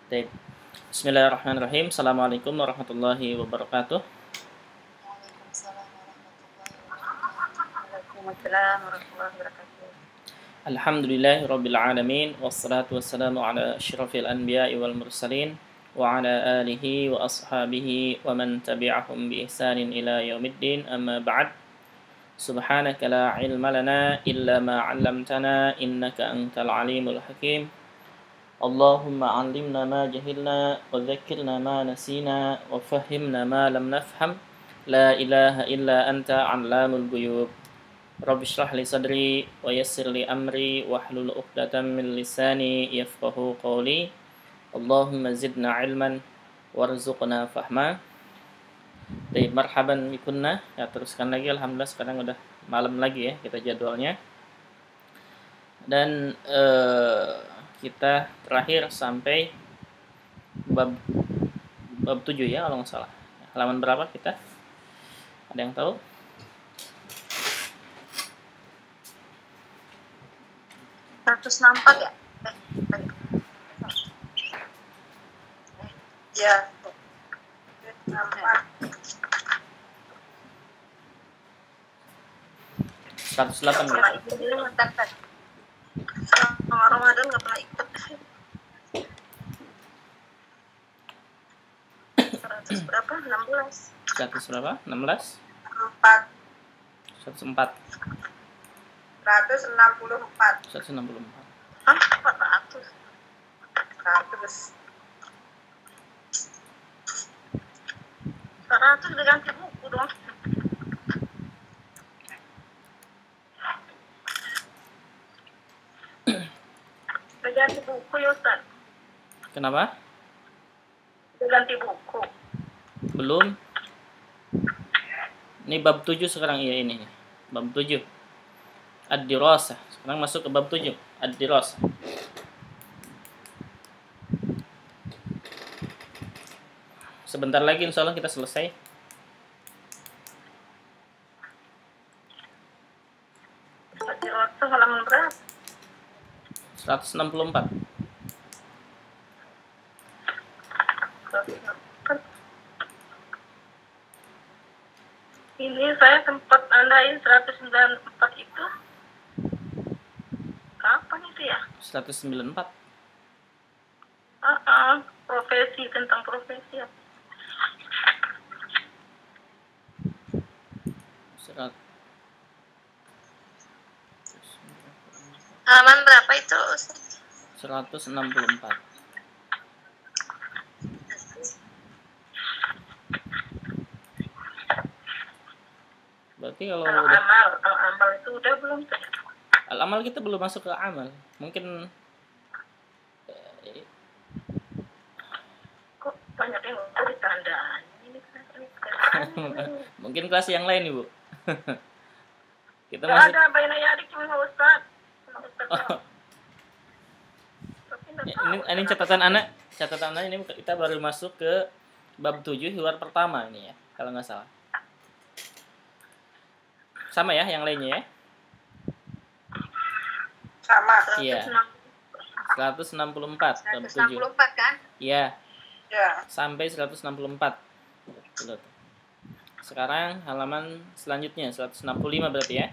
Baik. Bismillahirrahmanirrahim. Assalamualaikum warahmatullahi wabarakatuh. Waalaikumsalam warahmatullahi wabarakatuh. Waalaikumsalam warahmatullahi wabarakatuh. Alhamdulillahi rabbil alamin. Wassalatu wassalamu ala asyrafil anbiya'i wal mursalin wa ala alihi wa ashabihi wa man tabi'ahum bi ihsanin ila yaumiddin. Amma ba'd. Subhanaka la ilma lana illa ma 'allamtana innaka antal alimul hakim. Allahumma 'allimna ma jahilna wa dhakkirna ma nasina wa fahhimna ma lam nafham. La ilaha illa anta 'allamul ghuyub. Rabbi shrah li sadri wa yassir li amri wahlul 'uqdatam min lisani yafqahu qawli. Allahumma zidna 'ilman warzuqna fahma. Baik, marhaban bikunna. Ya, teruskan lagi, alhamdulillah sekarang udah malam lagi ya kita jadwalnya. Dan kita terakhir sampai bab 7 ya kalau nggak salah. Halaman berapa kita? Ada yang tahu? 164 ya? Ya. 108 ya? Selama Ramadan nggak pernah ikut. 100 berapa? 16. 100 berapa? 16? 4. 104. 164. 164. Hah? 400. 100. 100 udah ganti buku dong. Udah ganti buku ya Ustaz? Kenapa? Udah ganti buku. Belum. Ini bab 7 sekarang ya ini. Bab 7. Ad-dirasah. Sekarang masuk ke bab 7. Ad-dirasah. Sebentar lagi insya Allah kita selesai. Ad-dirasah halaman berapa? 164. Ini saya sempat andain 194 itu. Kapan itu ya? 194. Profesi, tentang profesi ya. Halaman berapa itu? 164. Berarti kalau udah Al-amal itu udah belum tuh? al-amal kita belum masuk ke amal. Mungkin kok banyak yang udah ditandaan ini mungkin kelas yang lain Ibu. Kita nggak masih ada Baina Yadik cuma Ustaz. ini catatan anak ini kita baru masuk ke bab 7 hiwar pertama ini ya kalau nggak salah. Sama ya yang lainnya ya? Sama. Iya. 164 bab 7. 164 kan? Iya. Ya. Sampai 164. Betul. Sekarang halaman selanjutnya 165 berarti ya?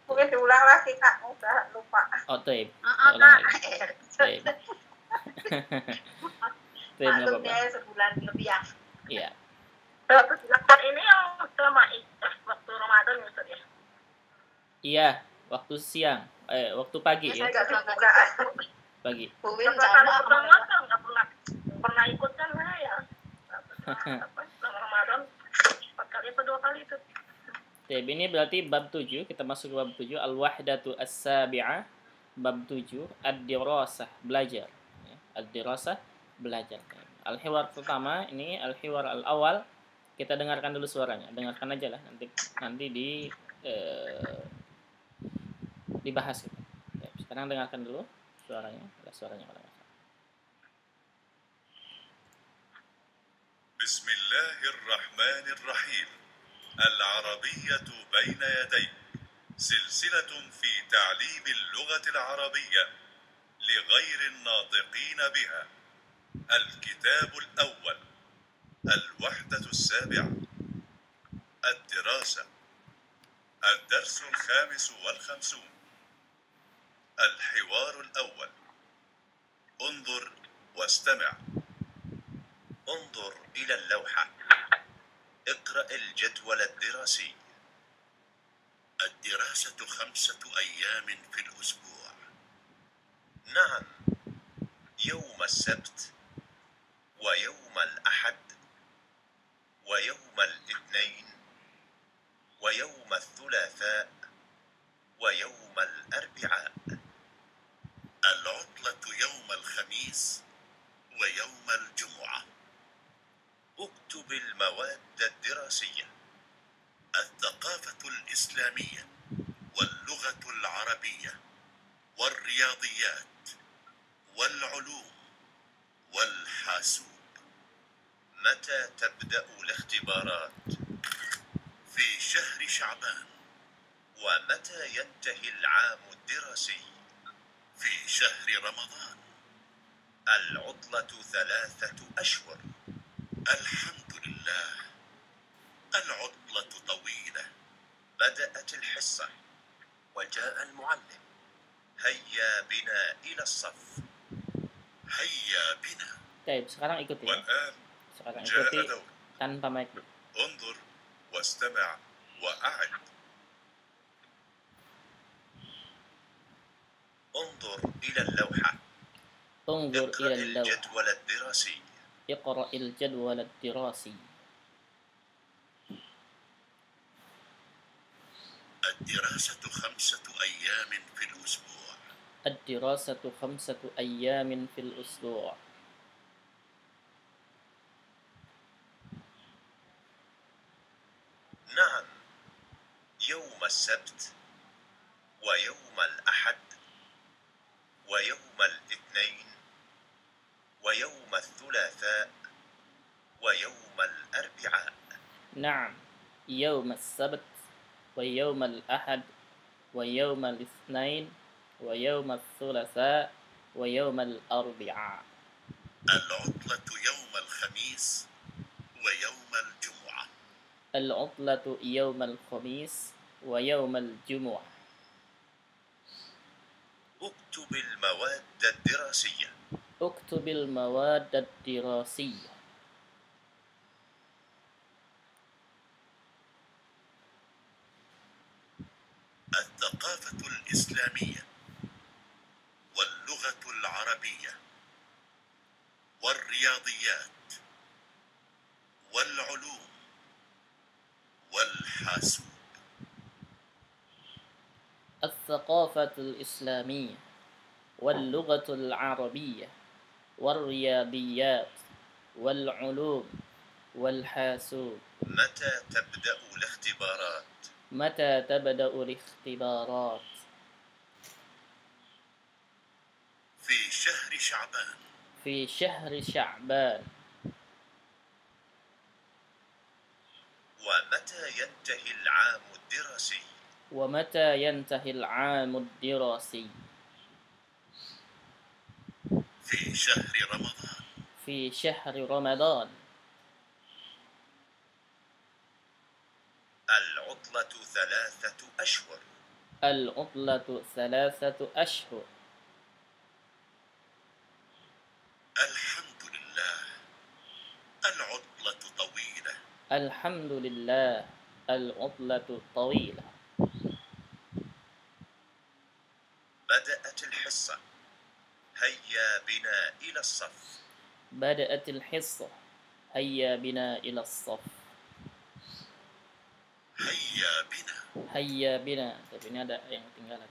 Mungkin diulang lagi Kak, udah lupa. Oh, taib. Taib. Taib enggak apa-apa. Sebulan lebih ya. Iya. Terus lapor ini yang sama waktu Ramadan ya Ustaz ya? Iya, waktu siang. Waktu pagi ya. Pagi. Buwin sama nggak pernah ikut kan ya. Ramadan 4 kali atau 2 kali itu. Taib ini berarti bab 7, kita masuk ke bab 7 al-wahdatu as-sabi'ah, bab 7 ad-dirasah, belajar. Ya, ad-dirasah, belajar. Al-hiwar pertama ini al-hiwar al-awal. Kita dengarkan dulu suaranya. Dengarkan aja lah nanti dibahas gitu. Ya, sekarang dengarkan dulu suaranya. Ada suaranya kalau nggak salah. Bismillahirrahmanirrahim. العربية بين يديك سلسلة في تعليم اللغة العربية لغير الناطقين بها. الكتاب الأول. الوحدة السابعة. الدراسة. الدرس 55. الحوار الأول. انظر واستمع. انظر إلى اللوحة. اقرأ الجدول الدراسي. الدراسة 5 أيام في الأسبوع. نعم، يوم السبت ويوم الأحد ويوم الاثنين ويوم الثلاثاء ويوم الأربعاء. العطلة يوم الخميس ويوم الجمعة. اكتب المواد الدراسية. الثقافة الإسلامية واللغة العربية والرياضيات والعلوم والحاسوب. متى تبدأ الاختبارات؟ في شهر شعبان. ومتى ينتهي العام الدراسي؟ في شهر رمضان. العطلة 3 أشهر. الحمد لله. العطلة طويلة. بدأت الحصة وجاء المعلم. هيا بنا إلى الصف. هيا بنا. Baik, sekarang ikuti ya. والآن Sekarang جاء ikuti دور. tanpa mic. انظر واستمع وأعد. انظر إلى اللوحة. انظر اقرأ إلى اللوحة. الجدول الدراسي. اقرأ الجدول الدراسي. الدراسة 5 أيام في الأسبوع. الدراسة 5 أيام في الأسبوع. نعم، يوم السبت ويوم الأحد ويوم الاثنين ويوم الثلاثاء ويوم الأربعاء. نعم، يوم السبت ويوم الأحد ويوم الاثنين ويوم الثلاثاء ويوم الأربعاء. العطلة يوم الخميس ويوم الجمعة. العطلة يوم الخميس ويوم الجمعة. اكتب المواد الدراسية. اكتب المواد الدراسية. الثقافة الإسلامية واللغة العربية والرياضيات والعلوم والحاسوب. الثقافة الإسلامية واللغة العربية والرياضيات والعلوم والحاسوب. متى تبدأ الاختبارات؟ متى تبدأ الاختبارات؟ في شهر شعبان. في شهر شعبان. ومتى ينتهي العام الدراسي؟ ومتى ينتهي العام الدراسي؟ في شهر رمضان. في شهر رمضان. العطلة 3 أشهر. العطلة 3 أشهر. الحمد لله. العطلة طويلة. الحمد لله. العطلة طويلة. بدأت الحصة. هيا بنا إلى الصف. بدأت الحصة. هيا بنا إلى الصف. هيا بنا. Hayya bina. Tapi ini ada yang ketinggalan.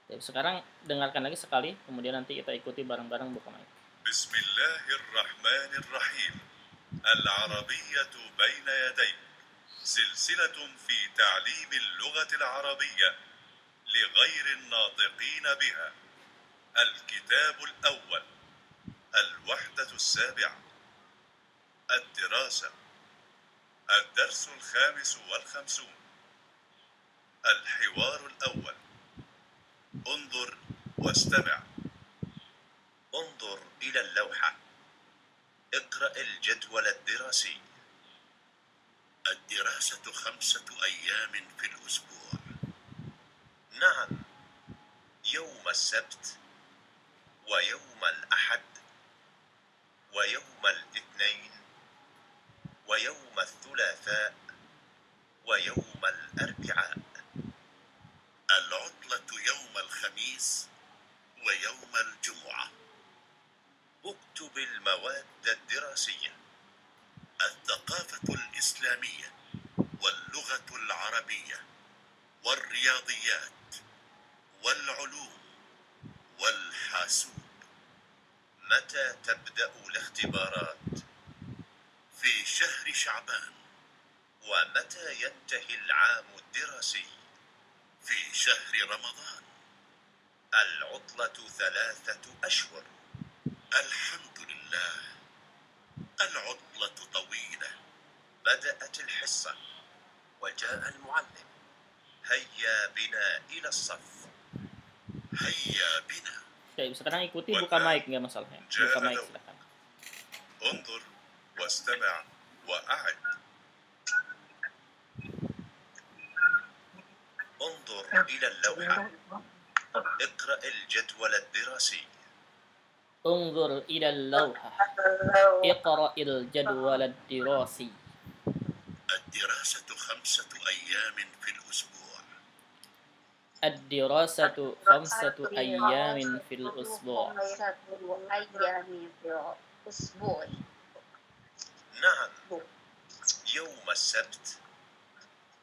Jadi sekarang dengarkan lagi sekali, kemudian nanti kita ikuti bareng-bareng buka mic. بسم الله الرحمن الرحيم. العربية بين يديك. سلسلة في تعليم اللغة العربية لغير الناطقين بها. الكتاب الأول. الوحدة السابعة. الدراسة. الدرس 55. الحوار الأول. انظر واستمع. إلى اللوحة. اقرأ الجدول الدراسي. الدراسة 5 أيام في الأسبوع. نعم، يوم السبت ويوم الأحد ويوم الاثنين ويوم الثلاثاء ويوم الأربعاء. العطلة يوم الخميس ويوم الجمعة. اكتب المواد الدراسية: الثقافة الإسلامية واللغة العربية والرياضيات والعلوم والحاسوب. متى تبدأ الاختبارات؟ في شهر شعبان. ومتى ينتهي العام الدراسي؟ في شهر رمضان. العطلة 3 أشهر. الحمد لله، العطلة طويلة. بدأت الحصة وجاء المعلم. هيا بنا إلى الصف. هيا بنا. Baik, sekarang ikuti, buka mic, nggak masalah ya. Buka mic silakan. انظر واستمع وأعد. انظر إلى اللوحة. اقرأ الجدول الدراسي. انظر إلى اللوحة. اقرأ الجدول الدراسي. الدراسة 5 أيام في الأسبوع. الدراسة 5 أيام في الأسبوع. نعم، يوم السبت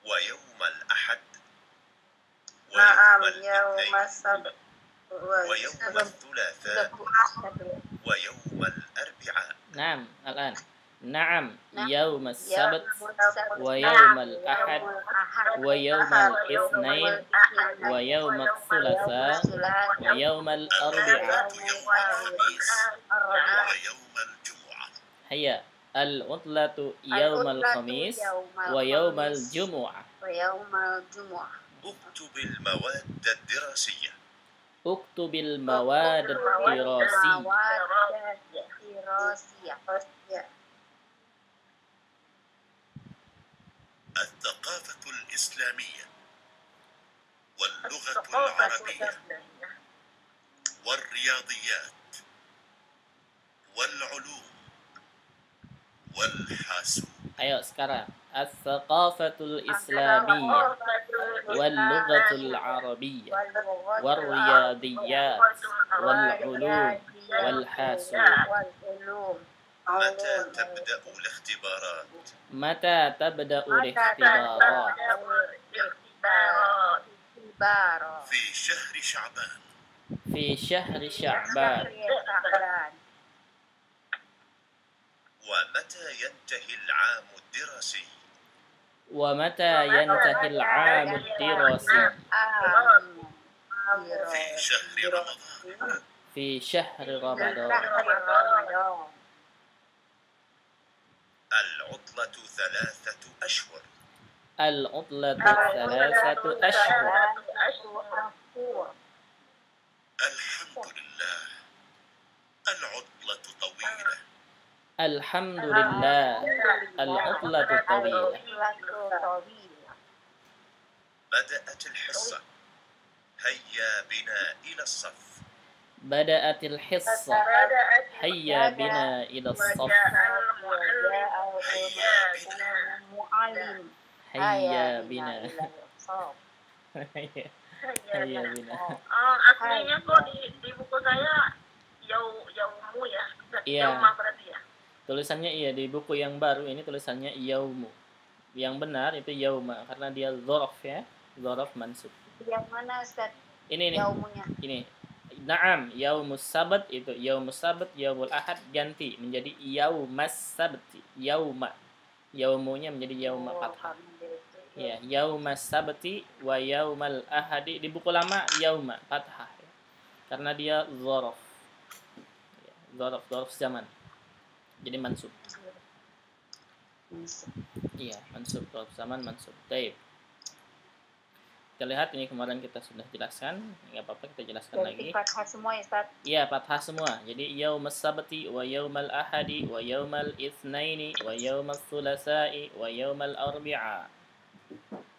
ويوم الأحد ويوم الاثنين ويوم الثلاثاء ويوم الأربعاء. نعم الآن. نعم يوم السبت ويوم الأحد ويوم الاثنين ويوم الثلاثاء ويوم الأربعاء. يوم الخميس ويوم الجمعة. هيا. العطلة يوم الخميس ويوم الجمعة. اكتب المواد الدراسية. اكتب المواد الدراسية. الثقافة الإسلامية واللغة العربية والرياضيات والعلوم والحاسوب. Ayo sekarang. الثقافة الإسلامية واللغة العربية والرياضيات والعلوم والحاسوب. متى تبدأ الاختبارات؟ متى تبدأ الاختبارات؟ في شهر شعبان. في شهر شعبان. ومتى ينتهي العام الدراسي؟ ومتى ينتهي العام الدراسي؟ في شهر رمضان. في شهر رمضان. العطلة 3 أشهر. العطلة 3 أشهر. الحمد لله، العطلة طويلة. الحمد لله، العطلة طويلة. بدأت الحصة. هيا بنا إلى الصف. بدأت الحصة. هيا بنا إلى الصف. هيا بنا. Haya bina. Aslinya kok di buku saya yaumu ya. Iya. Yauma berarti ya. Tulisannya iya, di buku yang baru ini tulisannya yaumu. Yang benar itu yauma karena dia dzaraf ya, dzaraf mansub. Yang mana Ustaz? Ini Yaumunya. Ini. Naam, yaumus sabat itu yaumus sabat, yaumul ahad ganti menjadi yaumas sabti, yauma. Yaumunya menjadi yauma fathah. Ya, yaumas sabti wa yaumal ahadi di buku lama yauma fathah ya. Karena dia dzaraf. Ya, dzaraf zaman. Jadi mansub. Iya, mansub dzaraf zaman mansub. Baik. Kita lihat ini kemarin kita sudah jelaskan, nggak apa-apa kita jelaskan lagi. Berarti fathah semua ya, Ustaz? Iya, fathah semua. Jadi yaumas sabti wa yaumal ahadi wa yaumal itsnaini wa yaumal tsulatsa'i wa yaumal arbi'a.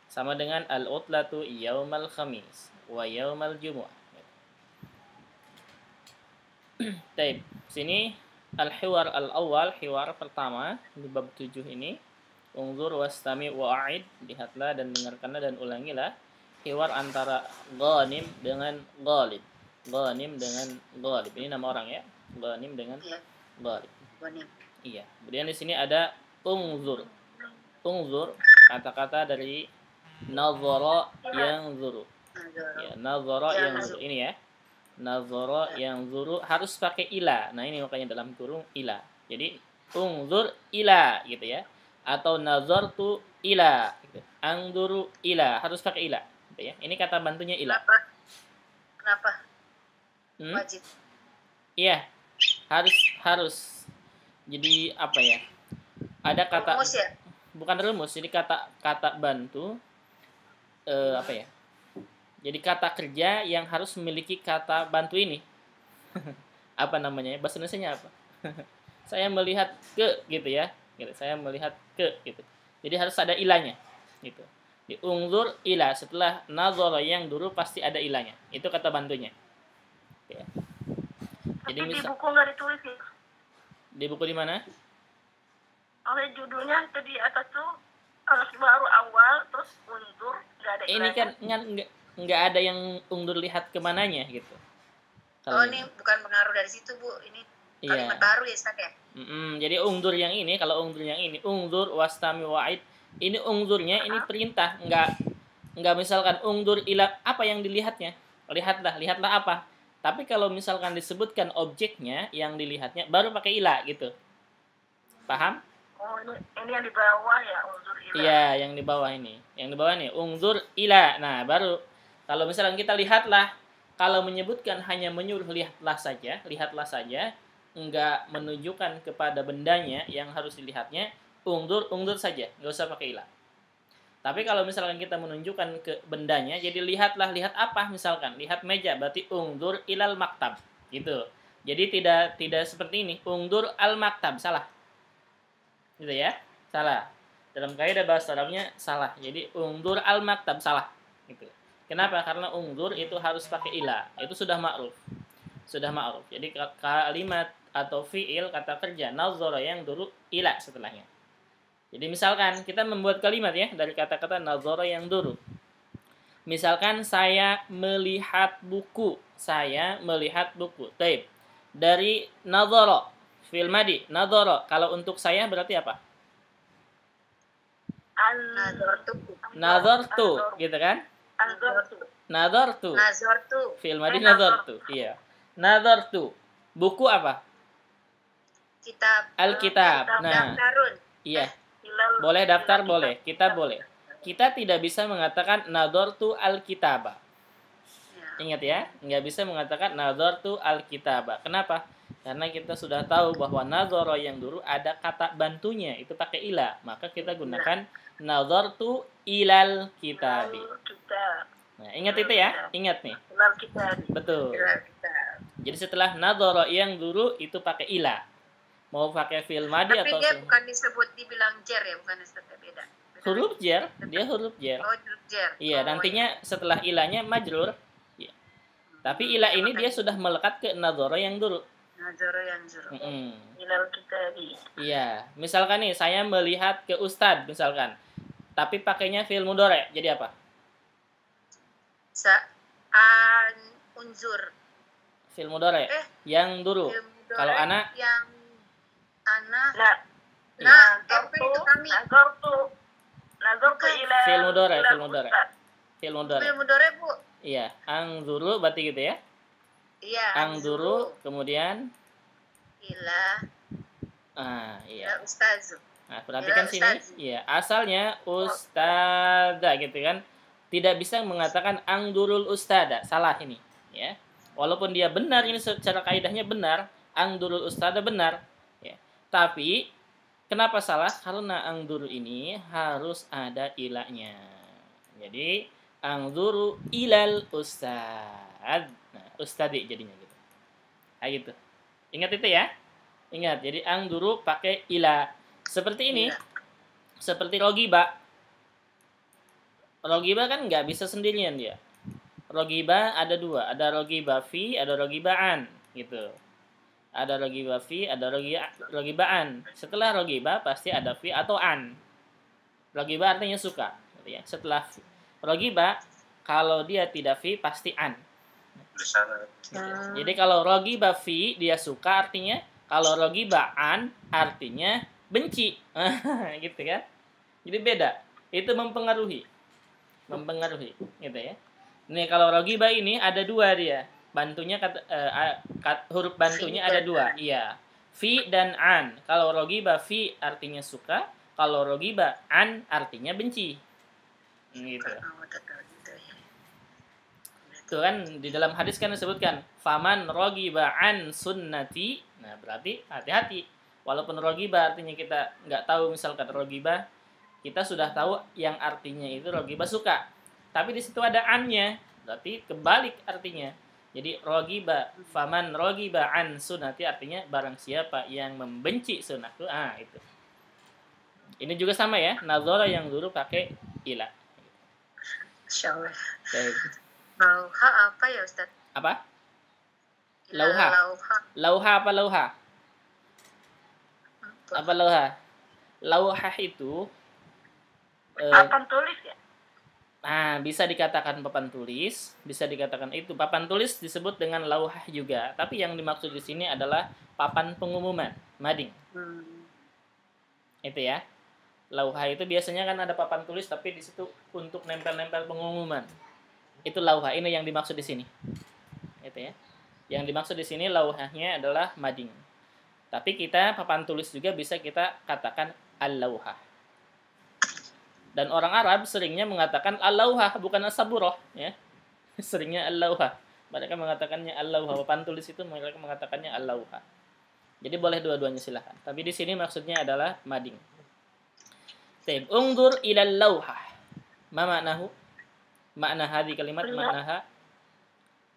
Sama dengan al-utlatu yaumal khamis wa yaumal jumu'ah. Baik, sini al-hiwar al-awwal, hiwar pertama di bab 7 ini. Unzur wastami wa'id, lihatlah dan dengarkanlah dan ulangilah. Hiwar antara Ghanim dengan Ghalib. Ghanim dengan Ghalib. Ini nama orang ya. Ghanim dengan Ghalib. Iya. Kemudian di sini ada unzur. Unzur kata-kata dari nazara yang zuru. Ya, nazara yang zuru. Ini ya. Nazara yang zuru harus pakai ila. Nah, ini makanya dalam kurung ila. Jadi unzur ila gitu ya. Atau nazartu ila gitu. Angduru ila harus pakai ila gitu ya. Ini kata bantunya ila. Kenapa? Wajib. Iya. Harus. Jadi apa ya? Ada kata rumus ya? Bukan rumus, jadi kata bantu apa ya? Jadi kata kerja yang harus memiliki kata bantu ini. Apa namanya? Bahasa Indonesianya apa? Saya melihat ke gitu ya. Gitu. Saya melihat ke gitu. Jadi harus ada ilahnya gitu. Di unzur ila, setelah nazara yang dulu pasti ada ilahnya. Itu kata bantunya. Ya. Jadi Tapi di buku nggak ditulis ya? Di buku di mana? Oleh judulnya itu di atas tuh baru awal terus unzur nggak ada Ini kan nggak ada yang unzur lihat kemananya gitu. Oh, ini bukan pengaruh dari situ, Bu. Ini kalimat baru ya, Ustaz ya? Jadi unzur yang ini, kalau unzur yang ini, unzur wastami wa'id, ini unzurnya ini perintah, enggak misalkan unzur ila apa yang dilihatnya. Lihatlah apa. Tapi kalau misalkan disebutkan objeknya yang dilihatnya baru pakai ila gitu. Paham? Oh, ini yang di bawah ya, unzur ila. Iya, yang di bawah ini. Yang di bawah nih, unzur ila. Nah, baru kalau misalkan kita lihatlah, kalau menyebutkan hanya menyuruh lihatlah saja, enggak menunjukkan kepada bendanya yang harus dilihatnya, unzur saja, enggak usah pakai ila. Tapi kalau misalkan kita menunjukkan ke bendanya, jadi lihat apa misalkan, lihat meja, berarti unzur ilal maktab, gitu. Jadi tidak seperti ini, unzur al maktab, salah. Gitu ya, salah. Dalam kaidah bahasa Arabnya salah. Jadi unzur al maktab salah, gitu. Kenapa? Karena unzur itu harus pakai ila, itu sudah ma'ruf. Jadi kalimat atau fiil kata kerja nazara yang dulu ila setelahnya. Jadi misalkan kita membuat kalimat ya dari kata-kata nazara yang dulu. Misalkan saya melihat buku. Taib. Dari nazara fiil madi, nazara. Kalau untuk saya berarti apa? Nazartu, gitu kan? Nazartu. Fiil madi nazartu. Iya. Nazartu. Buku apa? Kitab. Alkitab. Nah, Daftarun. iya. Boleh daftar, boleh. Kitab boleh. Kita tidak bisa mengatakan nazartu alkitaba. Ingat ya, nggak bisa mengatakan nazartu alkitaba. Kenapa? Karena kita sudah tahu bahwa nazara yang dulu ada kata bantunya, itu pakai ila. Maka kita gunakan nazartu ilal kitabi. Nah, ingat itu ya, ingat nih. Betul. Jadi setelah nazara yang dulu itu pakai ila. Mau pakai fi'il madi tapi atau dia bukan disebut dibilang jer ya, bukan beda. Huruf jer, dia huruf jer. Oh, huruf jer. Iya, nantinya setelah ilahnya majrur. Ya. Tapi ilah ini dia sudah melekat ke nazara yang dulu. Nazara yang dulu. Ilal kitabi. Iya, misalkan nih saya melihat ke ustad misalkan. Tapi pakainya fi'il mudhari, jadi apa? Unzur. Fi'il mudhari yang dulu. Kalau anak yang anak Nazartu ila fi'il mudhari. Fi'il mudhari, Bu. Iya, angzuru berarti gitu ya. Iya, angzuru kemudian ila. Iya. Ustaz. Nah, perhatikan sini. Iya, asalnya ustada gitu kan. Tidak bisa mengatakan angdurul ustada. Salah ini, ya. Walaupun dia benar ini secara kaidahnya benar, angdurul ustada benar, ya. Tapi kenapa salah? Karena angduru ini harus ada ilahnya. Jadi Angzuru ilal ustad. Nah, ustadi jadinya gitu. Kayak gitu. Ingat itu ya. Ingat, jadi angzuru pakai ila. Seperti ini. Iya. Seperti rogiba. Rogiba kan nggak bisa sendirian dia. Rogiba ada dua. Ada rogiba fi, ada rogibaan. Gitu. Ada rogiba fi, ada rogibaan. Setelah rogiba pasti ada fi atau an. Rogiba artinya suka. Gitu ya. Setelah rogiba, kalau dia tidak fi pasti an. Gitu. Jadi kalau rogiba fi dia suka artinya, kalau rogiba an artinya benci. Gitu kan. Jadi beda. Itu mempengaruhi. Gitu ya. Nih kalau rogiba ini ada dua dia. Bantunya huruf bantunya ada dua. Iya. Fi dan an. Kalau rogiba fi artinya suka, kalau rogiba an artinya benci. Gitu. Tuh kan di dalam hadis kan disebutkan faman rogiba an sunnati. Nah, berarti hati-hati. Walaupun rogiba artinya kita nggak tahu misal kata rogiba, kita sudah tahu yang artinya itu rogiba suka. Tapi di situ ada annya, berarti kebalik artinya. Jadi rogiba, faman rogiba an sunnati artinya barang siapa yang membenci sunnahku, itu. Ini juga sama ya, nazara yang dulu pakai ila. Insyaallah. Baik. Lauha apa ya Ustaz? Apa? Lauha. Lauha apa lauha? Apa lauha? Lauha itu papan tulis ya. Nah, bisa dikatakan papan tulis, bisa dikatakan itu. Papan tulis disebut dengan lauhah juga, tapi yang dimaksud di sini adalah papan pengumuman, mading. Itu ya. Lauhah itu biasanya kan ada papan tulis tapi di situ untuk nempel-nempel pengumuman. Itu lauhah, ini yang dimaksud di sini. Itu ya. Yang dimaksud di sini lauhahnya adalah mading. Tapi kita papan tulis juga bisa kita katakan al-lauhah. Dan orang Arab seringnya mengatakan al-lauhah bukan as-saburah ya. Seringnya al-lauhah. Mereka mengatakannya al-lauhah. Papan tulis itu mereka mengatakannya al-lauhah. Jadi boleh dua-duanya silahkan. Tapi di sini maksudnya adalah mading. Taib. Ungdur ilal lauhah. Ma maknahu? Makna hadhi kalimat maknaha?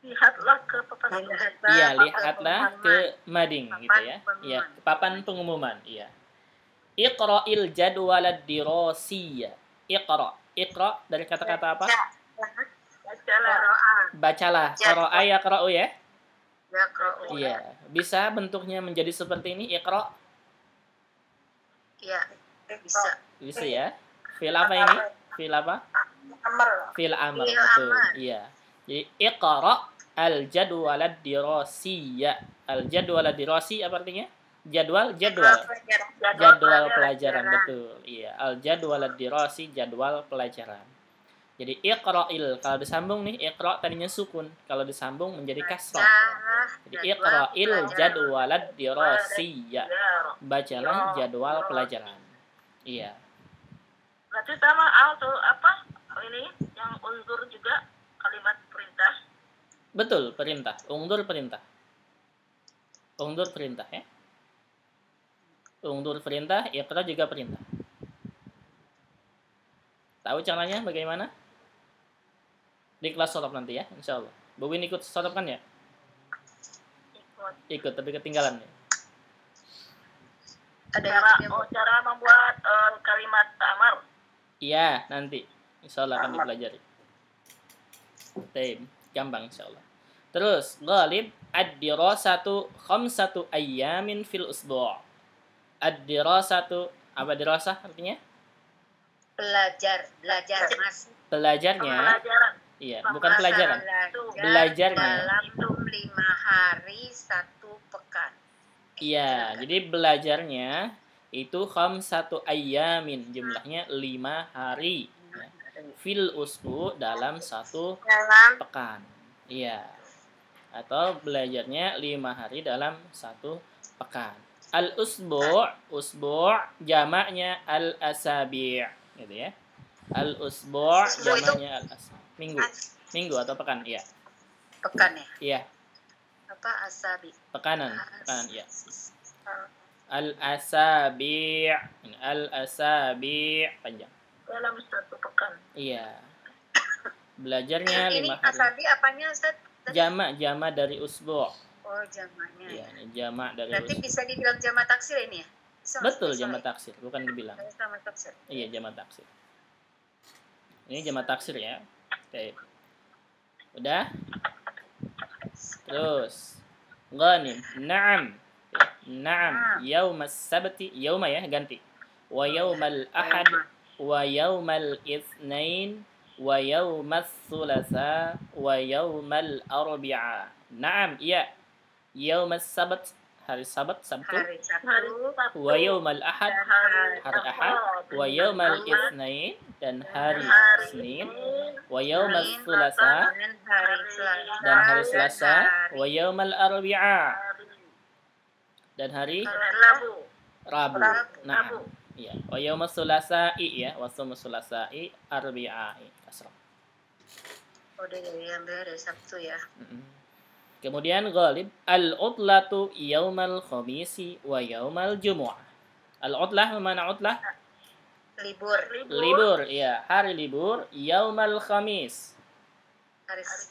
Lihatlah ke papan tulis. Iya, lihatlah ke mading gitu ya. Iya, papan pengumuman, iya. Iqra'il jadwalad dirasiyya. Iqra dari kata-kata apa? Bacalah. Qara'a yaqra'u ya? Yaqra'u. Iya. Bisa bentuknya menjadi seperti ini, iqra'? Iya, bisa. Bisa ya. Fi'il apa ini? Fi'il apa? Fi'il amr. Betul. Iya. Jadi iqra' al-jadwalad dirasiyya. Al-jadwalad dirasi apa artinya? Jadwal pelajaran, betul. Iya, al-jadwalad dirasi, jadwal pelajaran. Jadi iqra'il, kalau disambung nih, iqra' tadinya sukun, kalau disambung menjadi kasrah. Jadi iqra'il jadwalad dirasiyya. Bacalah jadwal pelajaran. Iya. Berarti sama tuh apa? Ini yang undur juga kalimat perintah. Betul, perintah. Undur perintah. Undur perintah ya. Undur perintah, iqra juga perintah. Tahu caranya bagaimana? Di kelas sorop nanti ya, insya Allah. Bu Win ikut sorop kan ya? Ikut, tapi ketinggalan ya. Cara membuat kalimat ta'mar. Iya, nanti. Insya Allah akan dipelajari. Gampang insya Allah. Terus, ghalib ad-dirasatu khamsatu ayyamin fil usbu'. Ad-dirasatu, apa dirasah artinya? Belajar Mas. Belajarnya. Iya, bukan pelajaran. Belajarnya. Dalam 5 hari 1 pekan. Iya, jadi belajarnya itu khamsatu ayyamin, jumlahnya 5 hari. Ya. Fil usbu dalam 1 pekan. Iya. Atau belajarnya 5 hari dalam 1 pekan. Al-usbu' jamaknya al-asabi', gitu ya. Al-usbu' jamaknya al-asabi'. Minggu atau pekan, iya. Pekan ya? Iya. Apa asabi? Pekanan, iya. Al-asabi', panjang. Dalam 1 pekan. Iya. Belajarnya Ini 5 hari. asabi apanya Ustaz? Jama dari usbu'. Oh, jamaknya. Iya, ini jama dari Berarti usbu'. bisa dibilang jamak taksir ini ya? Bisa, Betul, bisa, jama ya? taksir, bukan dibilang. Jamak taksir. Iya, jama taksir. Ini jama taksir ya. Oke. Udah? Terus ghanim. Na'am. Na'am. Yaumas sabti, yauma ya, ganti. Wa yaumal ahad wa yaumal itsnain wa yaumas thulatha wa yaumal arbi'a. Na'am, iya. Yaumas sabt, hari Sabat, Sabtu. Hari Sabtu. Wa yaumal ahad, hari Ahad. Wa yaumal itsnain, dan hari Senin. Wa yaumas thulatha, Dan hari Selasa. dan hari Selasa. Wa yaumal arbi'a, dan hari Rabu. Nah, iya. Wa yaumas thulatsa'i ya, wa yaumas thulatsa'i arbi'a'i kasrah. Oh, dari ambil dari Sabtu ya. Kemudian ghalib al-utlatu yaumal khamisi wa yaumal jumu'ah. Al-utlah mana utlah? Libur. Libur, ya, hari libur yaumal khamis.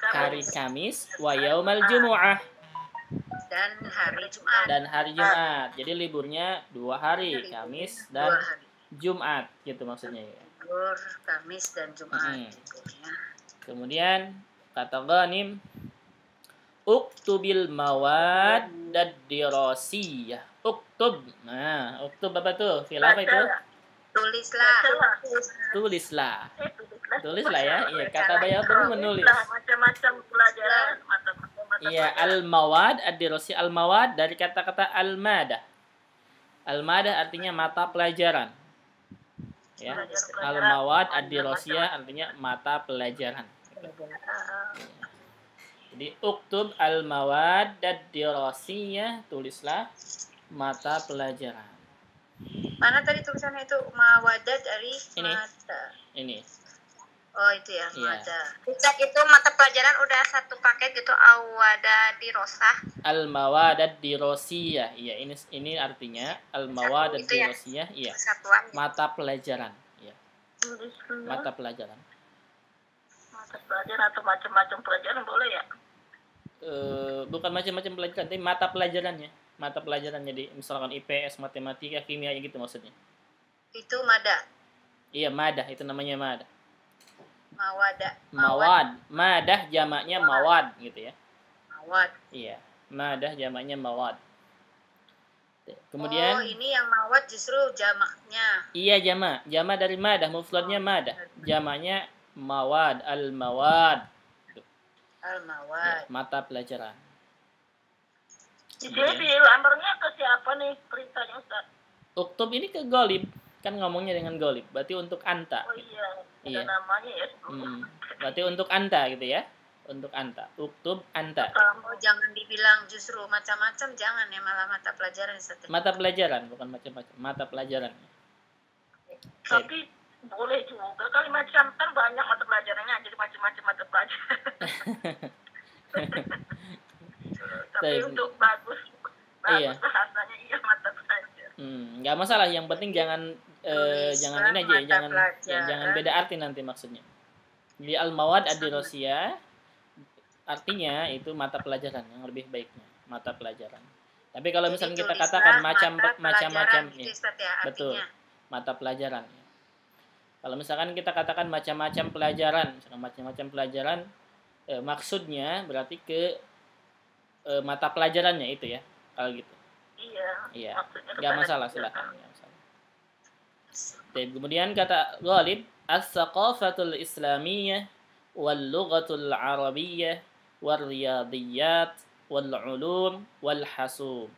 Hari Kamis wa yaumal jumu'ah, dan hari Jumat. dan hari Jumat. Jadi liburnya 2 hari, Kamis dan 2 hari. Jumat gitu maksudnya ya. Libur Kamis dan Jumat. Liburnya. Kemudian kata ghanim uktubil mawad ad-dirasiyah. Uktub. Nah, uktub apa tuh? Fil apa itu? Tulislah. Tulislah. Tulislah ya. Iya, kata bayatun menulis. Macam-macam pelajaran, macam-macam. Iya, al-mawad ad-dirasi. Al-mawad dari kata-kata al-madah. Al-madah artinya mata pelajaran. Ya. Al-mawad ad-dirasiyah artinya mata pelajaran. Jadi uktub al-mawad ad-dirasiyah, tulislah mata pelajaran. Mana tadi tulisannya itu mawadah dari Ini. mata. Ini. Oh, itu ya, Iya. mata. Ustaz, itu mata pelajaran udah satu paket gitu awada dirosah. Al-mawad ad-dirasiyah. Iya, ini artinya al-mawad Itu ya? ad-dirasiyah, iya. Kesatuan. Mata pelajaran, iya. Tulislah Mata pelajaran. mata pelajaran atau macam-macam pelajaran boleh ya? Bukan macam-macam pelajaran, tapi mata pelajarannya. Mata pelajaran jadi misalkan IPS, matematika, kimia gitu maksudnya. Itu mada. Iya, madah itu namanya madah. Mawada. Mawad, madah jamaknya mawad gitu ya. Mawad. Iya, madah jamaknya mawad. Kemudian Oh, ini yang mawad justru jamaknya. iya jamak dari madah, mufradnya madah. Jamaknya mawad, al-mawad. Al-mawad. Ya, mata pelajaran. Jadi amarnya ke siapa nih perintahnya Ustaz? Uktub ini ke golib, kan ngomongnya dengan golib. Berarti untuk anta. Oh Gitu. iya, Iya. ada namanya ya. Berarti untuk anta gitu ya. Untuk anta. Uktub anta. Oh, jangan dibilang justru macam-macam, jangan ya, malah mata pelajaran Ustaz. Mata pelajaran, bukan macam-macam. Mata pelajaran. Tapi boleh juga kali macam, kan banyak mata pelajarannya, jadi macam-macam mata pelajaran. Tapi Baik. untuk bagus Iya. bahasanya iya mata pelajaran. Nggak masalah. Yang penting jangan jangan ini aja, mata jangan pelajaran. jangan beda arti nanti maksudnya. Jadi al-mawad ad-dirasiyah artinya itu mata pelajaran yang lebih baiknya, mata pelajaran. Tapi kalau misalnya kita katakan macam-macam gitu, ya, Ustaz, ya, betul, artinya. mata pelajaran. Kalau misalkan kita katakan macam-macam pelajaran, misalkan macam-macam pelajaran, maksudnya berarti ke mata pelajarannya itu ya, kalau gitu. Iya, Maksudnya nggak kepada masalah, kita. silakan. Nggak masalah. Oke, kemudian kata ghalib as-saqafatul islamiyah wal lughatul arabiyyah wal riyadiyat wal ulum wal hasub.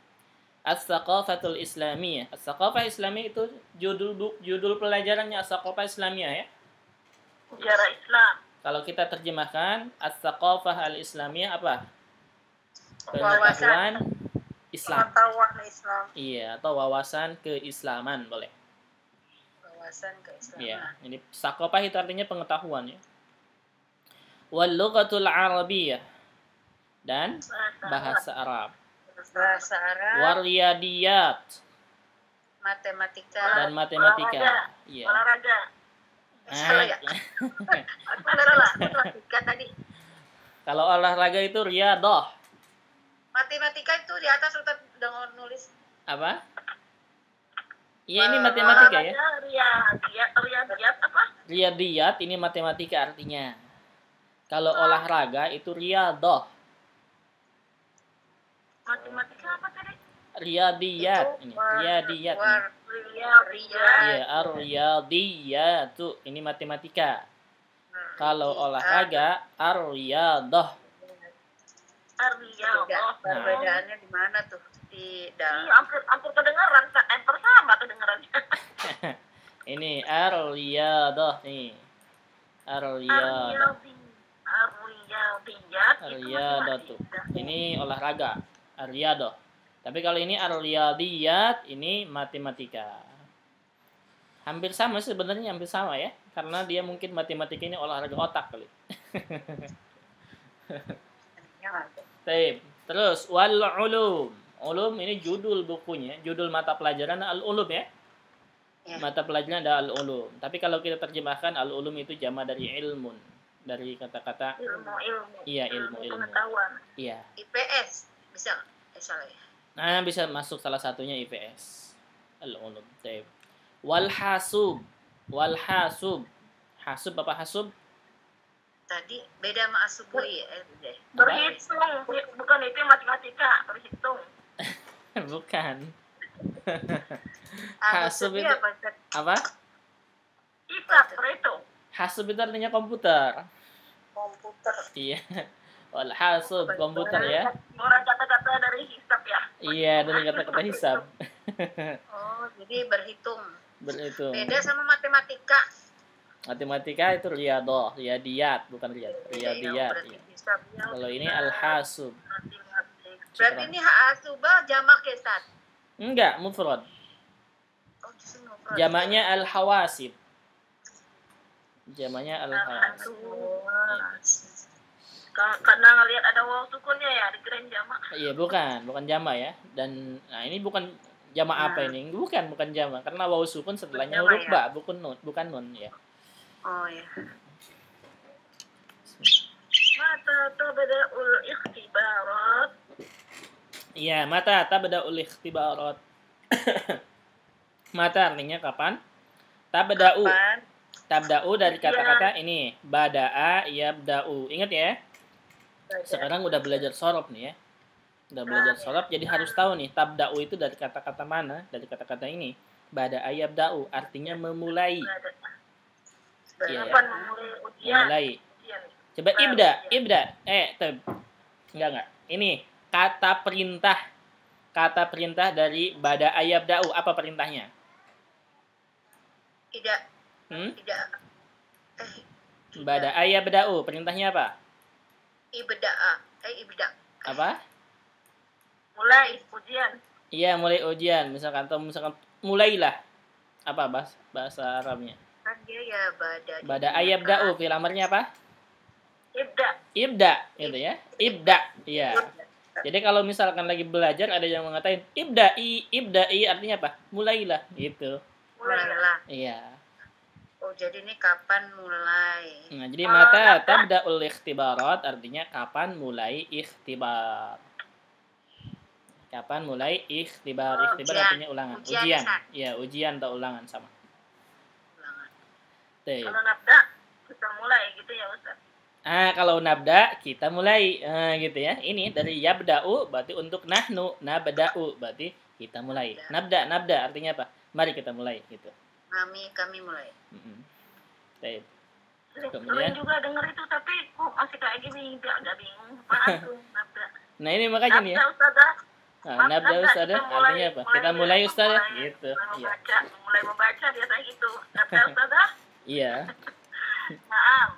As-saqafatul islamiyah. As-saqafah islamiyah itu judul pelajarannya as-saqafah islamiyah ya. Sejarah Islam. Kalau kita terjemahkan as-saqafah al-islamiyah apa? Wawasan. Pengetahuan Islam. Pengetahuan Islam. Iya, atau wawasan keislaman boleh. Wawasan keislaman. Iya, jadi saqafah itu artinya pengetahuan ya. Wal lughatul arabiyyah dan bahasa Arab. Bahasa Arab. Wariyadiyat Matematika. dan matematika. Iya. Olahraga. Salah ya? Matematika tadi. Kalau olahraga itu riyadhah. Matematika itu di atas udah nulis. Apa? Iya, ini matematika ya. Riyadiyat apa? Riyadiyat ini matematika artinya. Kalau olahraga itu riyadhah. Matematika apa tadi? Riyadiyat ini. Riyadiyat. Riyadiyat. Iya, ar-riyadiyat tuh ini matematika. Kalau olahraga ar-riyadhah. Riyadhah. Perbedaannya di mana tuh? Di dalam. Iya, hampir kedengaran, sama kedengarannya. Ini ar-riyadhah nih. Ar-riyadhah. Ar-riyadhah tuh. Ini olahraga. Ar-riyadhah. Tapi kalau ini ar-riyadiyat ini matematika. Hampir sama sebenarnya, hampir sama ya. Karena dia mungkin matematika ini olahraga otak kali. Terus wal ulum. Ulum ini judul bukunya, judul mata pelajaran al-ulum ya. Mata pelajaran ada al-ulum. Tapi kalau kita terjemahkan al-ulum itu jama dari ilmun. Dari kata-kata ilmu. Iya, ilmu. Pengetahuan. Iya. IPS bisa salah ya? Nah, bisa masuk salah satunya IPS. Al-ulum. Wal hasub. Wal hasub. Hasub apa hasub? Tadi beda sama asubui ya. Berhitung, bukan itu matematika, berhitung. Bukan. Hasub itu apa? Hisab, berhitung. Hasub itu artinya komputer. Komputer. Iya. Wal hasub komputer ya. Orang kata-kata dari hisab ya. Iya, dari kata-kata hisab. Oh, jadi berhitung. Berhitung. Beda sama matematika. Matematika itu riyadhah, riyadiyat, bukan riyadiyat. Iya. Kalau ini al-hasub. Berarti ini hasubah jamak ya, Ustaz? Enggak, mufrad. Oh, justru mufrad. Jamaknya al-hawasib. Jamaknya al-hawasib. Karena ngelihat ada waw sukunnya ya, dikirain jamak. Iya, bukan jamak ya. Dan nah ini bukan jamak apa ini? Bukan jamak karena waw sukun setelahnya huruf ba, bukan nun ya. Oh ya. Mata tabda'ul ikhtibarat. Iya, mata tabda'ul ikhtibarat. Mata artinya kapan? Tabda'u. Tabda'u dari kata-kata ini, bada'a yabda'u. Ingat ya? Sekarang udah belajar sorof nih ya. Udah belajar sorof, jadi harus tahu nih tabda'u itu dari kata-kata mana? Dari kata-kata ini. Bada'a yabda'u artinya memulai. Iya, memulai. Coba ibda. Enggak. Ini kata perintah. Kata perintah dari bada'a yabda'u. Apa perintahnya? Tidak. Bada'a yabda'u. Perintahnya apa? Ibda. Apa? Mulai ujian. Iya, mulai ujian. Misalkan mulailah. Apa bahasa Arabnya? Kan dia ya Bada'a yabda'u. Fi'il amarnya apa? Ibda, gitu ya. Ibda, iya. Jadi kalau misalkan lagi belajar ada yang mengatakan ibda'i artinya apa? Mulailah, gitu. Mulailah. Iya. Oh, jadi ini kapan mulai? Nah, jadi mata tabda'ul ikhtibarat artinya kapan mulai ikhtibar. Kapan mulai ikhtibar? Ikhtibar artinya ulangan. Ujian. Iya, ujian atau ulangan sama. Ulangan. Kalau nabda kita mulai gitu ya, Ustaz. Kalau nabda kita mulai gitu ya. Ini dari yabda'u berarti untuk nahnu, nabda'u berarti kita mulai. Nabda artinya apa? Mari kita mulai gitu. Kami mulai. Kemudian juga dengar itu tapi kok masih kayak gini agak bingung. Apaan tuh nabda? Nah, ini makanya nih ya. Nabda Ustazah artinya apa? Kita mulai Ustazah gitu. Mulai membaca biasanya gitu. Nabda Ustazah? Iya. Maaf.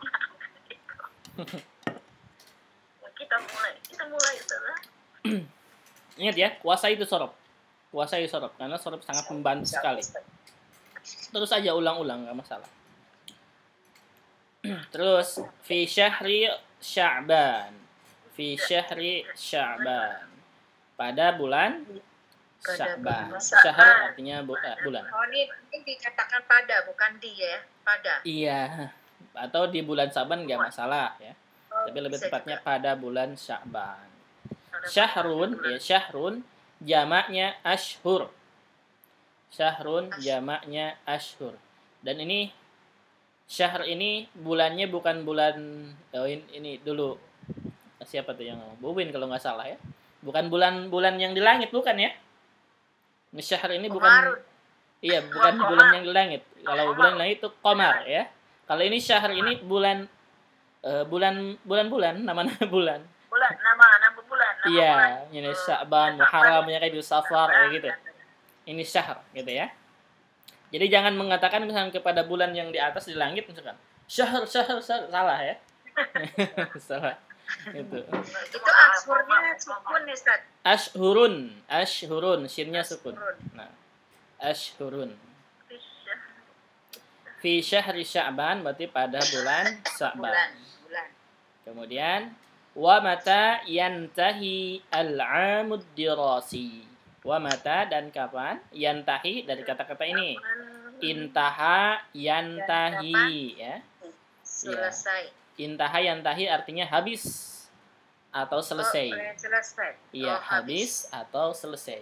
Kita mulai Ustazah. Ingat ya, kuasai itu sorob. Karena sorob sangat membantu sekali. Terus aja ulang-ulang, nggak masalah. Terus fi syahri Sya'ban. Pada bulan Sya'ban. bulan Syahr artinya bulan. Oh, ini dikatakan pada, bukan di ya. Pada. Iya. Atau di bulan Sya'ban nggak masalah ya. Oh, Tapi lebih bisa tepatnya juga. pada bulan Sya'ban. Syahrun ya, syahrun jamaknya ashhur. Syahrun jamaknya ashhur. Dan ini syahr ini bulannya bukan bulan ini dulu. Siapa tuh yang ngomong? Bubin kalau nggak salah ya. Bukan bulan-bulan yang di langit, bukan ya? Syahr ini bukan. Iya, bukan bulan yang di langit. Kalau bulan yang di langit itu qamar ya. Kalau ini syahr ini bulan bulan-bulan, nama-nama bulan. Nama bulan. Iya, ini Sya'ban, Muharram, ya kayak Safar kayak gitu. Ini syahr gitu ya. Jadi jangan mengatakan misalnya kepada bulan yang di atas di langit misalkan syahr salah ya. Salah. Itu ashurnya sukun nih, Ustaz. Ashhurun, shinnya sukun. Nah, ashhurun. Fi syahri Sya'ban berarti pada bulan Sya'ban. Bulan. Kemudian wa mata yantahi al-'amud dirasi. Wa mata dan kapan? Yantahi dari kata-kata ini. Intaha yantahi ya. Selesai. Intaha yantahi artinya habis atau selesai. Selesai. Iya, habis atau selesai.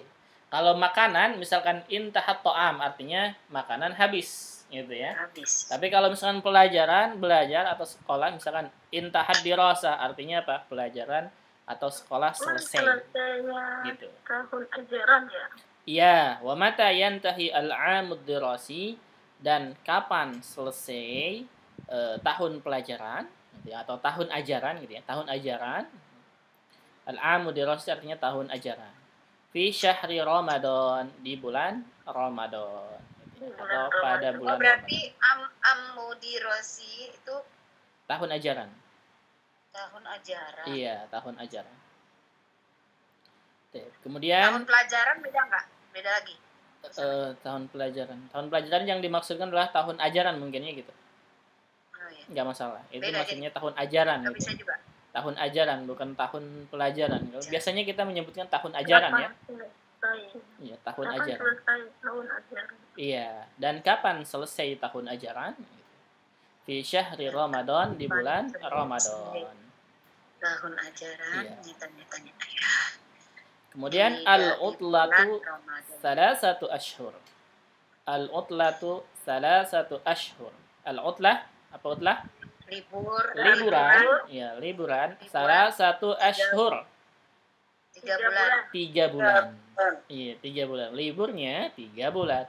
Kalau makanan misalkan intahat ta'am artinya makanan habis gitu ya. Habis. Tapi kalau misalkan belajar atau sekolah misalkan intahat dirasa artinya apa? Pelajaran atau sekolah selesai. Gitu. Tahun ajaran ya. Iya, wa mata yantahi al-'amud dirasi dan kapan selesai tahun pelajaran gitu ya, atau tahun ajaran gitu ya. Tahun ajaran. Al-'amud dirasi artinya tahun ajaran. Fi syahri Ramadan di bulan Ramadan. Atau pada bulan berarti Amudirosi itu tahun ajaran. Tahun ajaran. Iya, tahun ajaran. Oke, kemudian tahun pelajaran beda nggak? Beda lagi. Tahun pelajaran. Tahun pelajaran yang dimaksudkan adalah tahun ajaran mungkinnya gitu. Oh, iya. Nggak masalah. Itu beda, maksudnya jadi tahun ajaran gitu. Bisa juga. Tahun ajaran bukan tahun pelajaran. Biasanya kita menyebutkan tahun ajaran ya. Iya, tahun ajaran. Tahun ajaran. Iya, dan kapan selesai tahun ajaran? Fi syahri Ramadan di bulan Ramadan. Tahun ajaran ditanya-tanya. Kemudian al-utlatu salasatu ashhur. Al-utlatu salasatu ashhur. Al-utlah apa utlah? Liburan. Ya, liburan. Salasatu ashhur. 3 bulan. 3 bulan. Iya, 3 bulan. Liburnya 3 bulan.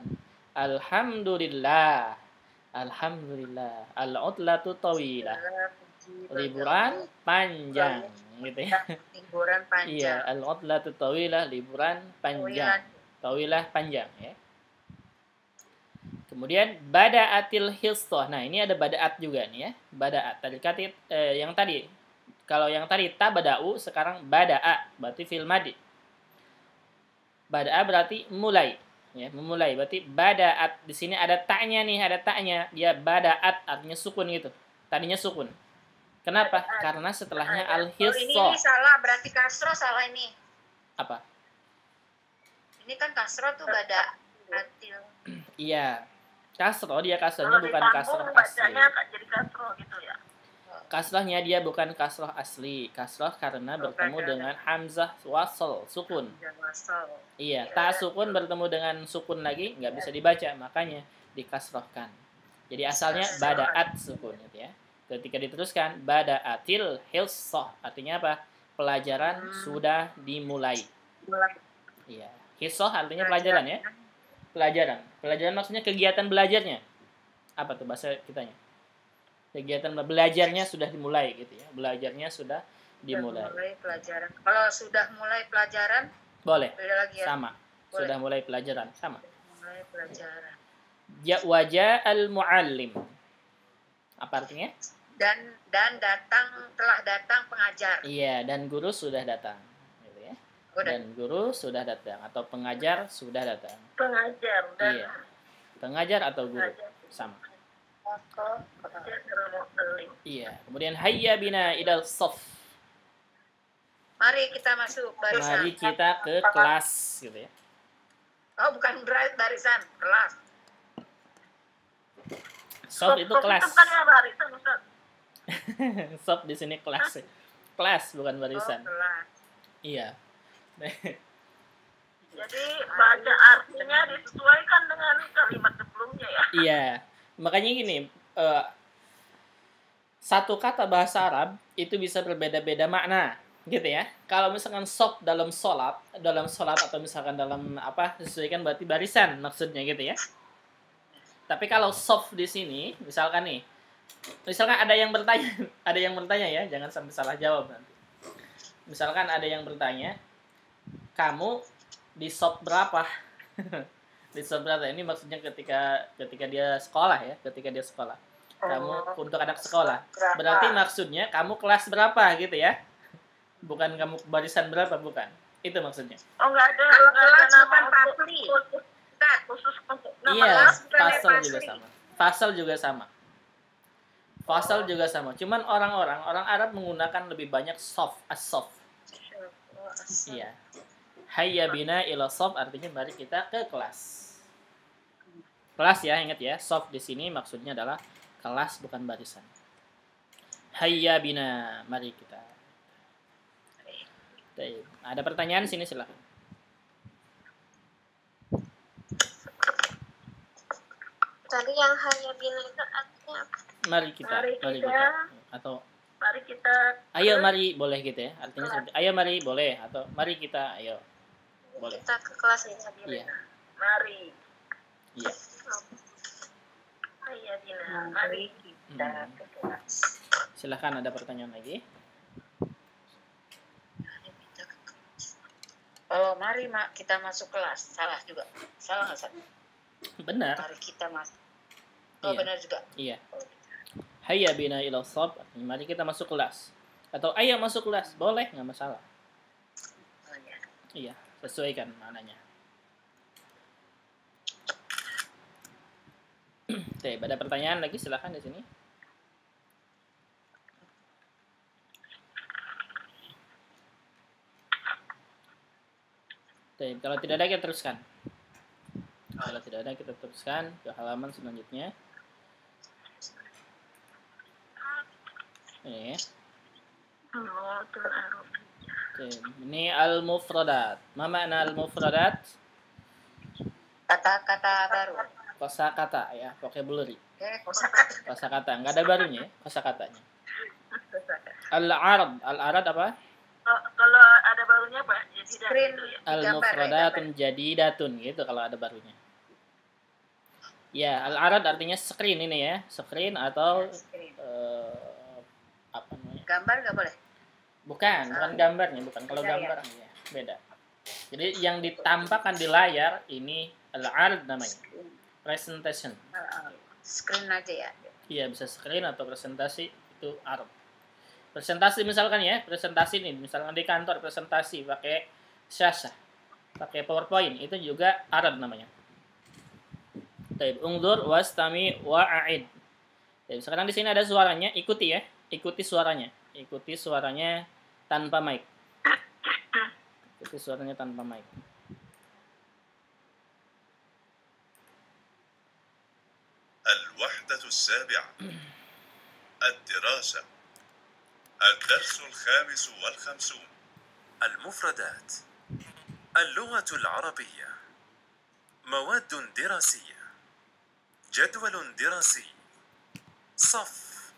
Alhamdulillah. Alhamdulillah. Al-utlatu tawilah. Liburan panjang gitu ya. Liburan panjang. Iya, al-utlatu tawilah, liburan panjang. Tawilah panjang ya. Kemudian bada'atil hissah. Nah, ini ada bada'at juga nih ya. Bada'at. Yang tadi kalau yang tadi tabada'u, sekarang bada'a berarti fil madi. Bada'a berarti mulai. Ya, memulai berarti bada'at. Di sini ada ta'nya nih, ada ta'nya. Dia bada'at artinya sukun gitu. Tadinya sukun. Kenapa? Karena setelahnya al-hissah. Ini salah, berarti kasroh salah ini. Apa? Ini kan kasroh tuh bada'atil. Iya. Kasroh, dia kasrohnya bukan kasroh asli. Jadi kasroh gitu ya. Kasrohnya dia bukan kasroh asli. Kasroh karena bertemu dengan hamzah wasl, sukun. Iya, ta sukun bertemu dengan sukun lagi nggak bisa dibaca, makanya dikasrohkan. Jadi asalnya bada'at sukun gitu ya. Ketika diteruskan bada'atil hissah, artinya apa? Pelajaran sudah dimulai. Iya, hissah artinya pelajaran ya. Pelajaran maksudnya kegiatan belajarnya. Apa tuh bahasa kitanya? Kegiatan belajarnya sudah dimulai gitu ya. Belajarnya sudah dimulai. Mulai pelajaran. Kalau sudah mulai pelajaran boleh. Beda lagi ya. Sama. Boleh. Sudah mulai pelajaran sama. Mulai pelajaran. Wajah al-muallim. Apa artinya? Dan telah datang pengajar. Iya, dan guru sudah datang. Gitu ya. Dan guru sudah datang atau pengajar sudah datang. Pengajar dan iya. Pengajar atau guru sama. Iya. Kemudian hayya bina idal sof. Mari kita masuk barisan. Mari kita ke kelas gitu ya. Oh, bukan barisan, kelas. Sof itu kelas. Itu bukan ya barisan, Ustaz. Sof di sini kelas. Kelas bukan barisan. Oh, kelas. Iya. Jadi baca artinya disesuaikan dengan kalimat sebelumnya ya. Iya. Makanya gini, satu kata bahasa Arab itu bisa berbeda-beda makna, gitu ya. Kalau misalkan sof dalam sholat atau misalkan dalam apa, disesuaikan berarti barisan maksudnya gitu ya. Tapi kalau sof di sini, misalkan ada yang bertanya ya, jangan sampai salah jawab nanti. Misalkan ada yang bertanya, kamu di sof berapa? Di sof berapa? Ini maksudnya ketika dia sekolah ya, kamu untuk anak sekolah. Berarti maksudnya kamu kelas berapa gitu ya? Bukan kamu barisan berapa, bukan. Itu maksudnya. Oh, nggak ada nama fasli. Khusus untuk Iya, nama fasal juga sama. Cuman orang Arab menggunakan lebih banyak sof, as-sof. Iya. Hayya bina ila sof artinya mari kita ke kelas. Kelas ya, ingat ya. Sof di sini maksudnya adalah kelas bukan barisan. Hayya bina, mari kita. Ada pertanyaan sini silakan. Tadi yang hayya bina itu artinya apa? Mari kita. Atau mari kita. Ayo mari, boleh gitu ya. Artinya seperti ayo mari boleh atau mari kita ayo. Boleh. Kita ke kelas ya. Iya. Mari. Iya. Hayya bina, mari kita ke kelas. Silakan, ada pertanyaan lagi. Oh, mari kita masuk kelas. Salah juga. Salah nggak, Ustaz? Benar. Mari kita masuk. Oh, Iya. benar juga. Iya. Hayya bina ila shaf, mari kita masuk kelas. Atau ayo masuk kelas, boleh, nggak masalah. Oh, ya. Iya, sesuaikan maknanya. Oke, ada pertanyaan lagi silakan di sini. Oke, kalau tidak ada kita teruskan. Kalau tidak ada kita teruskan ke halaman selanjutnya. Ini ya. Oke, ini al-mufradat. Ma makna al-mufradat? Kata-kata baru. Kosakata ya, vocabulary. Kosakata. Kosakata, nggak ada barunya ya, kosakatanya. Al-arad apa? Kalau ada barunya Pak, jadi Screen gitu ya. Al-mufradatun jadidatun gitu kalau ada barunya. Ya, al-arad artinya screen ini ya, screen atau apa namanya? Gambar nggak boleh? Bukan gambarnya, bukan. Kalau gambar ya, beda. Jadi yang ditampakkan di layar ini al-arad namanya. Presentation. Screen aja ya. Iya, bisa screen atau presentasi itu arad. Presentasi misalkan ya, presentasi nih, misalkan di kantor presentasi pakai syashah, pakai PowerPoint, itu juga arad namanya. Baik, ungdur wastami wa'id. Sekarang di sini ada suaranya, ikuti ya, ikuti suaranya tanpa mic. Ikuti suaranya tanpa mic. الوحدة السابعة الدراسة الدرس 55 المفردات اللغة العربية مواد دراسية جدول دراسي صف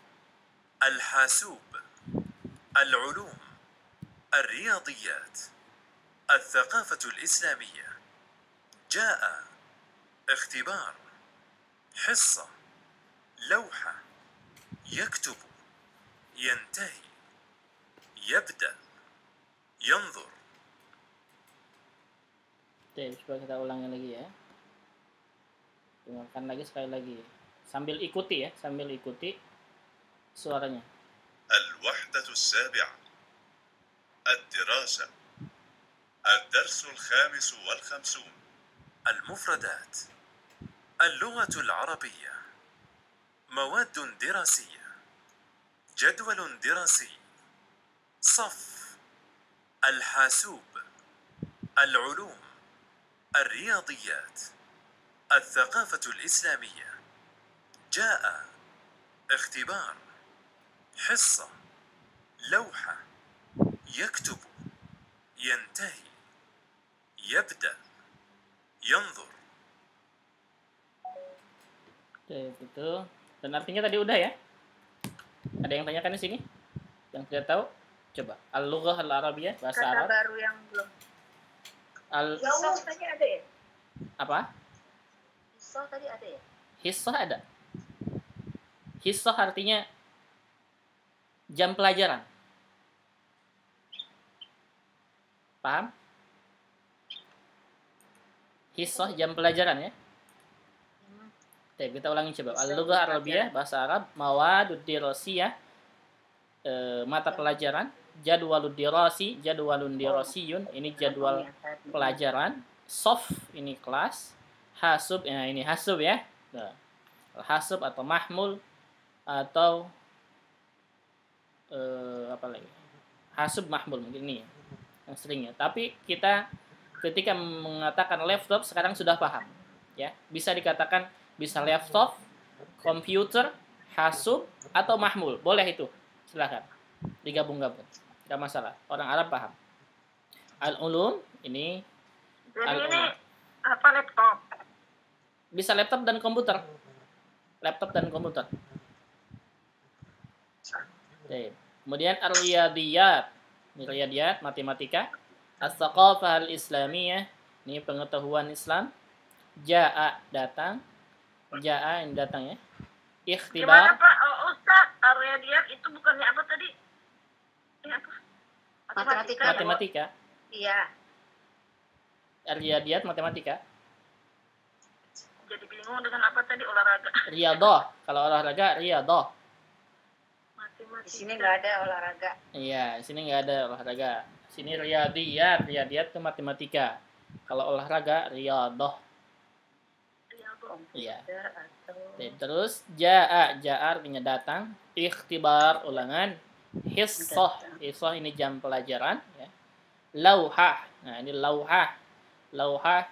الحاسوب العلوم الرياضيات الثقافة الإسلامية جاء اختبار حصة لوحة يكتب ينتهي يبدأ ينظر. Oke, coba kita ulangi lagi ya. Dengarkan lagi sekali lagi. Sambil ikuti suaranya. الوحدة السابعة الدراسة الدرس 55 المفردات اللغة العربية مواد دراسية جدول دراسي صف الحاسوب العلوم الرياضيات، الثقافة الإسلامية، جاء، اختبار، حصة، لوحة، يكتب، ينتهي، يبدأ، ينظر. Itu. Dan artinya tadi udah ya. Ada yang tanyakan di sini? Yang tidak tahu? Coba. Al-lughah al-arabiyah, bahasa Kata Arab. baru yang belum. Hissah tadi ada ya? Apa? Hissah tadi ada ya? Hissah ada. Hissah artinya jam pelajaran. Paham? Hissah jam pelajaran ya. Oke, kita ulangi coba. Al-lughah arabiyah, bahasa Arab, mawadud dirasiyah, mata pelajaran, jadwalud dirasi, jadwalun dirasiyun, ini jadwal pelajaran, sof ini kelas, hasub, ya ini hasub ya. Nah, hasub atau mahmul atau apa lagi? Hasub mahmul mungkin ini ya, yang seringnya. Tapi kita ketika mengatakan laptop sekarang sudah paham ya. Bisa dikatakan bisa laptop, komputer, hasub atau mahmul. Boleh itu. Silakan. Digabung-gabung. Tidak masalah. Orang Arab paham. Al-ulum ini Jadi ini apa laptop? bisa laptop dan komputer. Laptop dan komputer. Oke. Kemudian ar-riyadiyat. Ini riyadiyat, matematika. As-saqafah al-islamiyah. Ini pengetahuan Islam. Ja'a, datang. Ja'a, yang datang ya. Gimana Ikhtibar. Pak? Oh, Ustaz, Ar-Riyadiyat itu bukannya apa tadi? Ini apa? Matematika. Matematika. Iya. Ar-riyadiyat, matematika. Jadi bingung dengan apa tadi olahraga. Riyadah. Kalau olahraga, riyadah. Matematika. Di sini nggak ada olahraga. Iya, di sini nggak ada olahraga. Sini riyadiyat, riyadiyat itu matematika. Kalau olahraga, riyadah. Iya. Komputer atau Oke, terus ja'a artinya datang, ikhtibar ulangan, hissah ini jam pelajaran ya. Lauhah. Nah, ini lauhah. Lauhah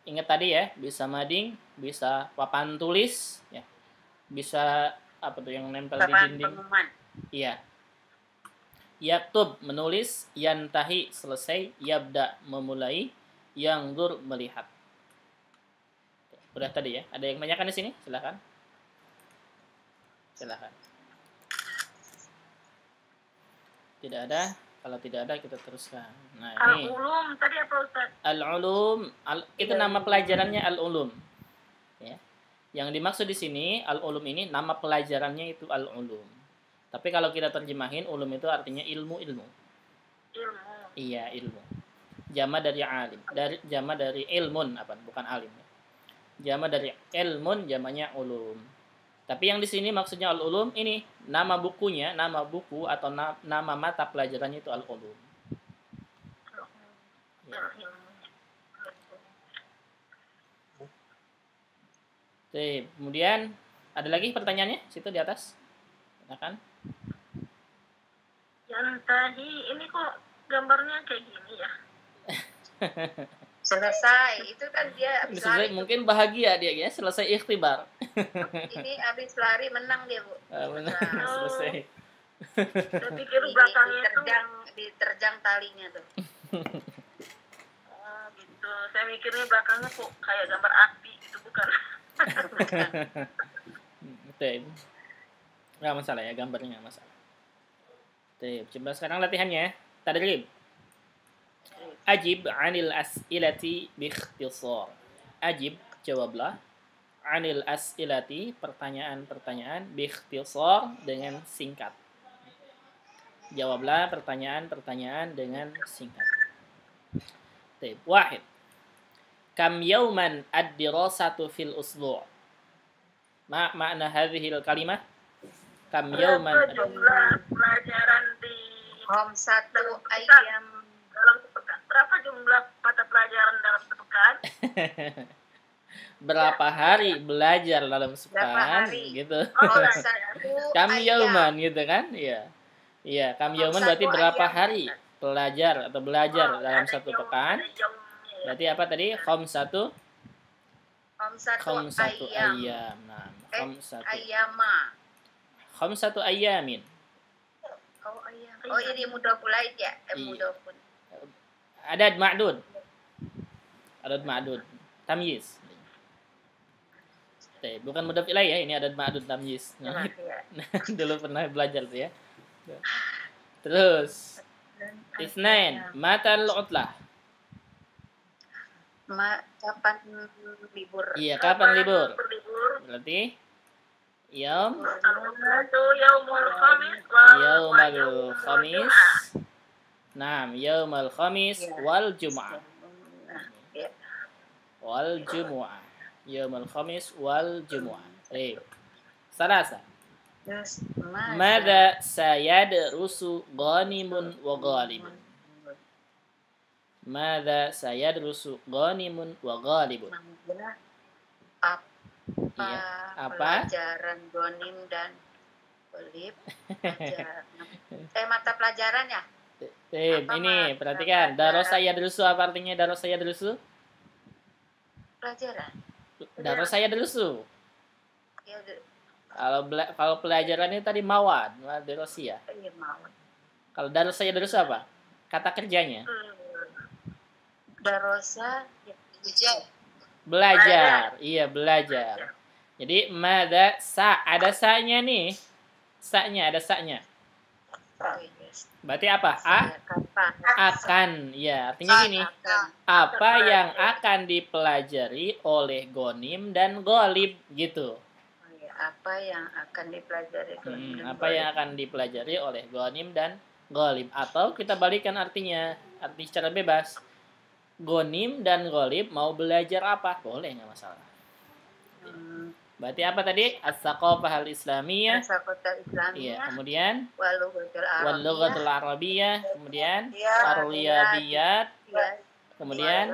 ingat tadi ya, bisa mading, bisa papan tulis ya. Bisa apa tuh yang nempel di papan dinding? pengumuman. Iya. Yaktub menulis, yantahi selesai, yabda memulai, yangdur melihat. Udah tadi ya. Ada yang tanyakan di sini? Silakan. Silakan. Tidak ada. Kalau tidak ada kita teruskan. Nah, ini Al-ulum tadi apa Ustaz? al-ulum, itu nama pelajarannya al-ulum. Ya. Yang dimaksud di sini al-ulum ini nama pelajarannya itu al-ulum. Tapi kalau kita terjemahin ulum itu artinya ilmu-ilmu. Ilmu. Iya, ilmu. Jama dari alim. Jama dari ilmun apa? Bukan alim ya. Jama dari ilmun, jamanya ulum. Tapi yang di sini maksudnya al-ulum ini nama bukunya, nama buku atau nama mata pelajarannya itu al-ulum. Ya. Oke, kemudian ada lagi pertanyaannya situ di atas. Silakan. Yang tadi ini kok gambarnya kayak gini ya? Selesai. Itu kan dia habis Selesai, lari. mungkin bahagia dia ya, selesai ikhtibar. Ini habis lari menang dia, Bu. Benar, Nah, selesai. Saya pikir belakangnya itu diterjang talinya tuh. oh gitu. Saya mikirnya belakangnya kok kayak gambar api gitu bukan? Oke. Nggak masalah ya, gambarnya nggak masalah. Oke, coba sekarang latihannya. Tadrib. Ajib anil as'ilati biikhtisar. Ajib, jawablah. Anil as'ilati, pertanyaan-pertanyaan biikhtisar dengan singkat. Jawablah pertanyaan-pertanyaan dengan singkat. Baik, wahid. Kam yawman ad-dirasatu fil usbu'? Ma makna hadhil kalimah? Kam yawman Berapa jumlah pelajaran di Home 1 ayam dalam sepekan? Berapa jumlah mata pelajaran dalam sepekan? berapa hari belajar dalam berapa sepekan hari? gitu. Home 1 Kam ayam. yauman gitu kan? Iya. Iya, kam yauman berarti berapa hari pelajar atau belajar dalam satu pekan? Berarti apa tadi? Khamsatu ayam. Nah, Ayama. Khamsatu ayamin. Oh, ayam. Oh, ini mudhaful ilaih ya? Iya. Mudhafun. Adad ma'dud. Adad ma'dud. Tamyiz. Bukan mudhaf ilaih ya, ini adad ma'dud tamyiz. Nah, dulu pernah belajar tuh ya. Terus Isnain, matal utlah. Kapan libur? Iya, kapan libur? Berlibur. Berarti yaum Al-Utlatu yaumul khamis yaumul khamis. Naam, yaumul khamis wal jum'ah. Ya. Wal jum'ah. Yaumul khamis wal jum'ah. Baik. Salasa. Terus Mada sayadrusu ghanimun wa ghalibun. Mada sayadrusu ghanimun wa ghalibun. Apa, Iya. Apa? Pelajaran Gonim dan Golib. Mata pelajaran ya? Apa Ini mata perhatikan. pelajaran? Darosa yadrusu apa artinya darosa yadrusu? Pelajaran. Darosa yadrusu. Ya, Kalau pelajarannya tadi mawad, darosia. iya mau. Kalau darosa yadrusu apa? Kata kerjanya. Darosa ujian. Belajar. Iya, belajar. Jadi mada ada sa-nya nih. Sa-nya ada sa-nya. Oh, yes. Berarti apa? Kapan? Akan. Ya, artinya gini. Apa yang akan dipelajari oleh Gonim dan Golib gitu. Oh, ya. Apa yang akan dipelajari Gonim dan Apa yang akan dipelajari oleh Gonim dan Golib. Atau kita balikan artinya. Arti secara bebas. Gonim dan Golib mau belajar apa? Boleh, nggak masalah. Berarti apa tadi? As-saqafah al-islamiyah. As-saqafah islamiyah. Iya, kemudian Wal lughatul arabiyyah, kemudian Ya, ar-riyadiyat, ya. kemudian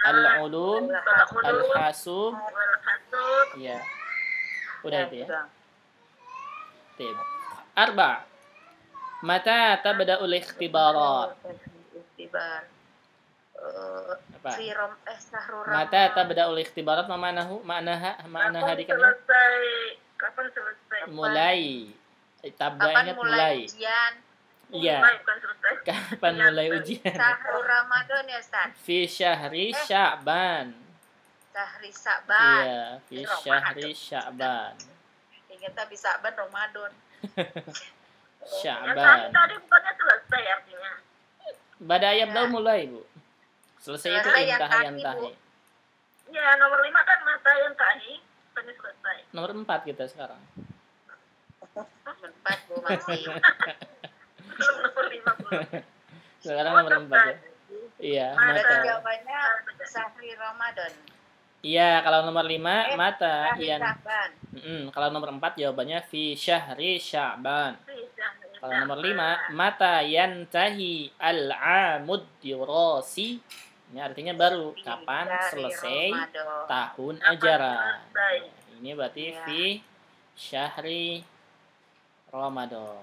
al-ulum, al-hasub. Iya. Udah itu ya. Tib. Arba. Mata tabda'ul ikhtibarat. Ikhtibar. Apa? Sahrul Mata tabda'ul ikhtibarat ma'naha dikatakan Kapan selesai? mulai. Kapan Tabda'nya mulai. ujian? Iya. Bukan selesai. Kapan mulai ujian? Sahrul Ramadan ya, Ustaz. Fi syahri Sya'ban. Syahri Sa'ban. Iya, fi syahri Sya'ban. Kita bisa Sa'ban Ramadan. Yang Sya'ban. tadi bukannya selesai artinya. Pada ayat dah mulai, Bu. Selesai itu Selesai yang intaha tadi, yang Bu. tahi. Ya, nomor 5 kan mata yang tahi. Tadi selesai. Nomor 4 kita sekarang. 4 Bu masih. Belum nomor 5 belum. Sekarang nomor 4 ya. Iya, Berarti mata. jawabannya Syahri Ramadan. Iya, kalau nomor 5 mata Syahri yang Sa'ban. kalau nomor 4 jawabannya fi syahri Sya'ban. Bisa. Kalau nomor 5 mata yantahi al-amud dirasi. Ini artinya baru kapan selesai tahun ajaran. Ini berarti fi syahri Ramadan.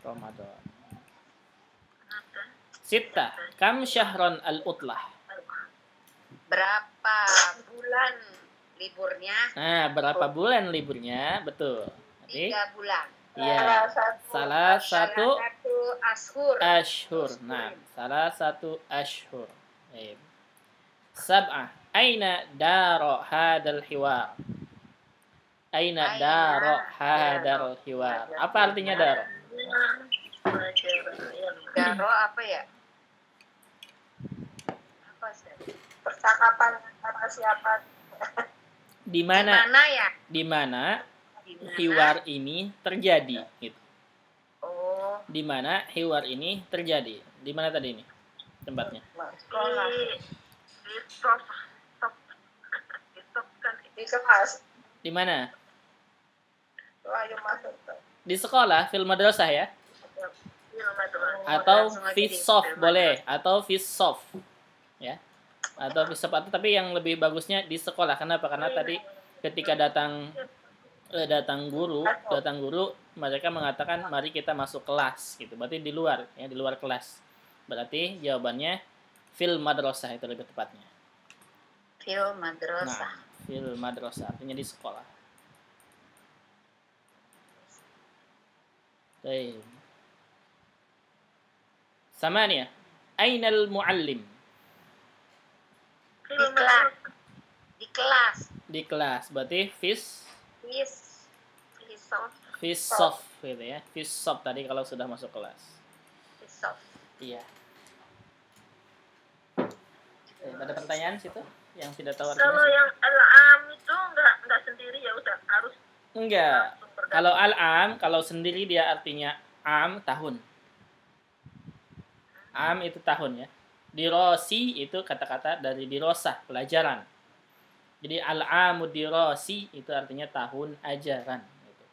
Ramadan. Sitta. Kam syahron al-utlah. Berapa bulan liburnya? Nah, berapa bulan liburnya? Betul. Jadi, 3 bulan. iya. Salah satu ashur. ashur. Nah, salah satu ashur. Baik. Sab'ah. Aina daro hadal hiwar? Aina daro hadal hiwar? Apa artinya daro? Daro apa ya? Apa sih? Percakapan sama siapa? Di Di mana ya? Di mana Di mana? hiwar ini terjadi gitu. Oh, Di mana hiwar ini terjadi? Di mana tadi ini tempatnya? Sekolah. Di stop kan. Di kelas. Di mana? Ayo masuk. Di sekolah, fil madrasah ya? Atau fi sof boleh, atau fi sof ya, atau fi sof, tapi yang lebih bagusnya di sekolah. Kenapa? Karena tadi ketika datang datang guru mereka mengatakan mari kita masuk kelas gitu. Berarti di luar ya, di luar kelas. Berarti jawabannya fil madrasah itu lebih tepatnya. Fil madrasah. Nah, fil madrasah artinya di sekolah. Baik. Samania, ainal muallim? Di kelas. Di kelas. Di kelas. Berarti Fisof gitu ya. Fisof tadi kalau sudah masuk kelas. Fisof. Iya. Ada pertanyaan situ yang tidak tahu Kalau artinya? yang al-am itu enggak sendiri ya Ustaz, harus Enggak. Kalau al-am, kalau sendiri dia artinya am, tahun. Am itu tahun ya. Dirosi itu kata-kata dari dirosah, pelajaran. Jadi al-amu dirosi itu artinya tahun ajaran. Gitu.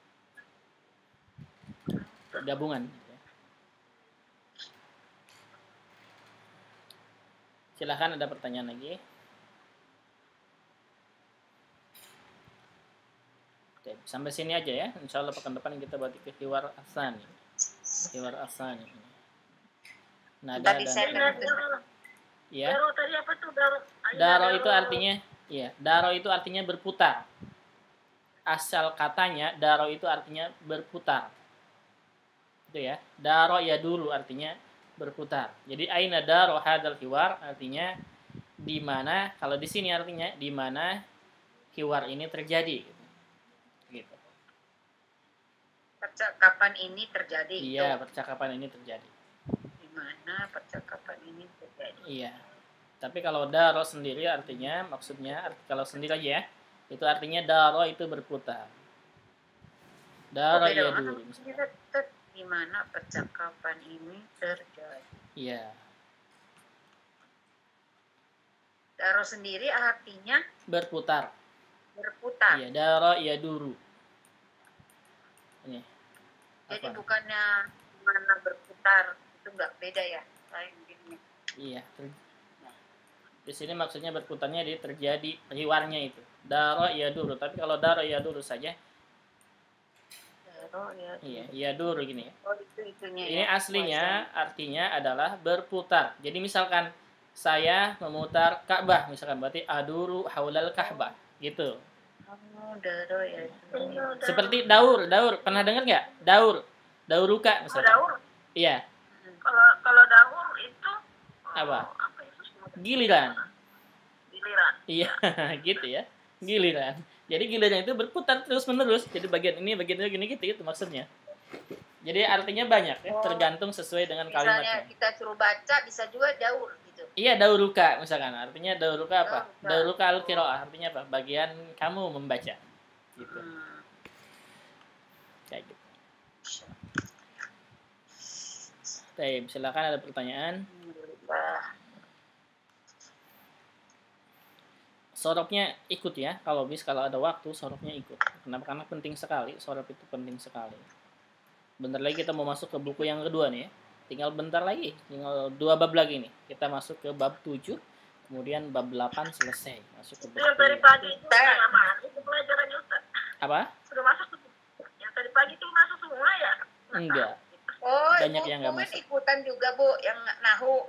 Gabungan. Gitu ya. Silahkan ada pertanyaan lagi. Oke, sampai sini aja ya. Insya Allah pekan depan kita berarti ke hiwar asani. Hiwar asani. Nada dan ya. Daro tadi apa tuh daro? Daro itu artinya daro itu artinya berputar. Asal katanya daro itu artinya berputar. Itu ya. Daro ya dulu artinya berputar. Jadi aina daro hadal hiwar artinya di mana, kalau di sini artinya di mana hiwar ini terjadi. Gitu. Percakapan ini terjadi. Iya, percakapan ini terjadi. Di mana percakapan ini terjadi? Iya. Tapi kalau daro sendiri artinya, maksudnya kalau sendiri aja ya, itu artinya daro itu berputar. Daro ya dulu. Di mana percakapan ini terjadi? Iya. Daro sendiri artinya Berputar. berputar. Iya, daro ya dulu. Ini. Jadi Apa? bukannya di mana berputar itu enggak beda ya? Lain gini. Iya. Nah, di sini maksudnya berputarnya di terjadi hiwarnya itu. Daro ya dulu. Tapi kalau daro ya dulu saja. Daro ya. Iya, ya dulu gini ya. Oh itunya. Ini ya. aslinya artinya adalah berputar. Jadi misalkan saya memutar Ka'bah misalkan berarti aduru haulal Ka'bah gitu. Oh, daro ya. Seperti daur pernah dengar nggak? Dauruka misalnya. Daur. Iya. Kalau daur itu Apa? Apa itu? Giliran. Giliran. Iya, gitu ya. Giliran. Jadi giliran itu berputar terus menerus. Jadi bagian ini gini gitu itu maksudnya. Jadi artinya banyak ya, tergantung sesuai dengan kalimatnya. Misalnya kita suruh baca bisa juga daur gitu. Iya, dauruka misalkan. Artinya dauruka apa? Dauruka al-qiraah artinya apa? Bagian kamu membaca. Gitu. Kayak gitu. Baik, silakan ada pertanyaan. Sorobnya ikut ya, kalau ada waktu sorobnya ikut. Kenapa? Karena penting sekali, sorob itu penting sekali. Bentar lagi kita mau masuk ke buku yang kedua nih ya. Tinggal bentar lagi, tinggal 2 bab lagi nih. Kita masuk ke bab 7, kemudian bab 8 selesai. Masuk ke bab Yang tadi pagi itu lama itu pelajarannya Ustaz. Apa? Sudah masuk. Yang tadi pagi itu masuk semua ya? Enggak. Oh, Banyak yang nggak masuk. ikutan juga Bu, yang nahu.